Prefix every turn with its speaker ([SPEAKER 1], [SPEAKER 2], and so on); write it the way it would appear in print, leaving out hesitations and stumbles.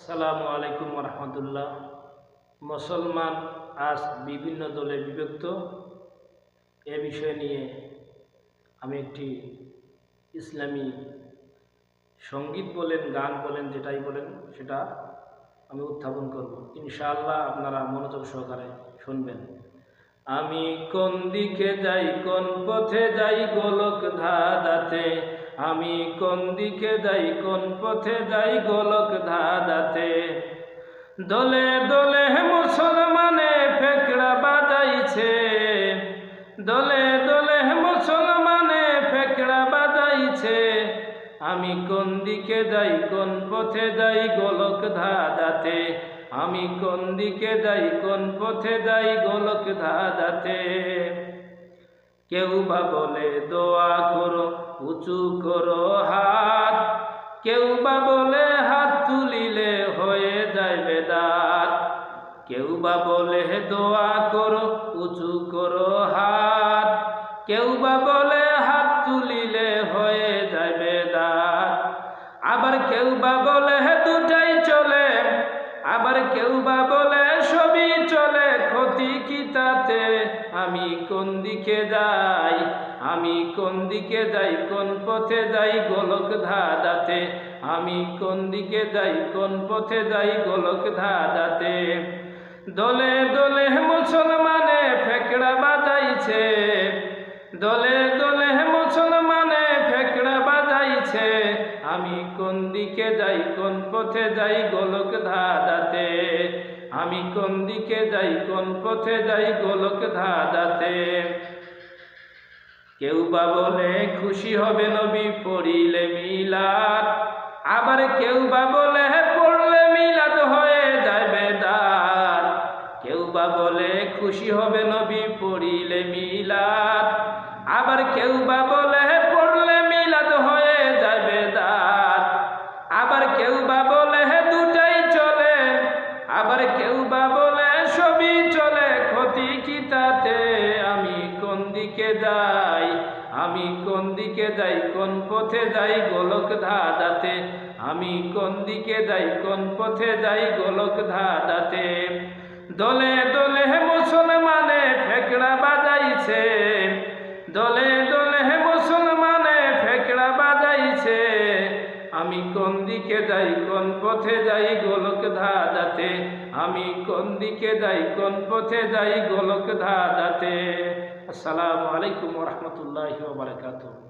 [SPEAKER 1] আসসালামু আলাইকুম রহমতুল্লাহ। মুসলমান আজ বিভিন্ন দলে বিভক্ত। এ বিষয় নিয়ে আমি একটি ইসলামী সঙ্গীত বলেন, গান বলেন, যেটাই বলেন সেটা আমি উত্থাপন করব। ইনশাআল্লাহ আপনারা মনোযোগ সহকারে শুনবেন। আমি কোন দিকে যাই, কোন পথে যাই, গোলক ধাঁধাতে। আমি কোন দিকে যাই, কোন পথে যাই, গোলক ধাঁধাতে। দলে দলে মুসলমানে ফেকড়া বাজাইছে, দলে দলে মুসলমানে ফেকড়া বাজাইছে। আমি কোন দিকে যাই, কোন পথে যাই, গোলক ধাঁধাতে। আমি কোন দিকে যাই, কোন পথে যাই, গোলক ধাঁধাতে। কেউ বা বলে দোয়া করো, উঁচু করো হাত। কেউ বা বলে হাত তুলিলে হয়ে যায় বেদাত। কেউ বা বলে দোয়া করো, উঁচু করো হাত। কেউ বা বলে হাত তুলিলে হয়ে যায় বেদাত। আবার কেউ বা বলে দুটাই চলে, আবার কেউ বা বলে সবই চলে, ক্ষতি কি তাতে। আমি কোন দিকে যাই, আমি কোন দিকে যাই, কোন পথে যাই, গোলক ধাঁধাতে। আমি কোন দিকে যাই, কোন পথে যাই, গোলক ধাঁধাতে। দলে দলে মুসলমানে ফেকড়া বাজাইছে, দলে দলে মুসলমানে ফেকড়া বাজাইছে। আমি কোন দিকে যাই, কোন পথে যাই, গোলক ধাঁধাতে। আমি কোন দিকে যাই, কোন পথে যাই, গোলক ধাঁধাতে। কেউ বা বলে খুশি হবে নবী পড়িলে মিলাদ। আবার কেউ বা বলে পড়লে মিলাদ হয়ে যায় বেদাত। কেউ বা বলে খুশি হবে নবী পড়িলে মিলাদ। আবার কেউ বা বলে পড়লে মিলাদ হয়ে যায় বেদাত। আবার কেউ বা বলে দুটাই চলে, আবার কেউ বা বলে সবই চলে, ক্ষতি কি তাতে। আমি কোন দিকে যাই, আমি কোন দিকে যাই, কোন পথে যাই, গোলক ধাঁধাতে। আমি কোন দিকে যাই, কোন পথে যাই, গোলক ধাঁধাতে। দলে দলে মুসলমানে ফেকড়া বাজাইছে, দলে দলে মুসলমানে ফেকড়া বাজাইছে। আমি কোন দিকে যাই, কোন পথে যাই, গোলক ধাঁধাতে। আমি কোন দিকে যাই, কোন পথে যাই, গোলক ধাঁধাতে। আসসালামু আলাইকুম রহমতুল্লাহি ওয়া বারাকাতুহু।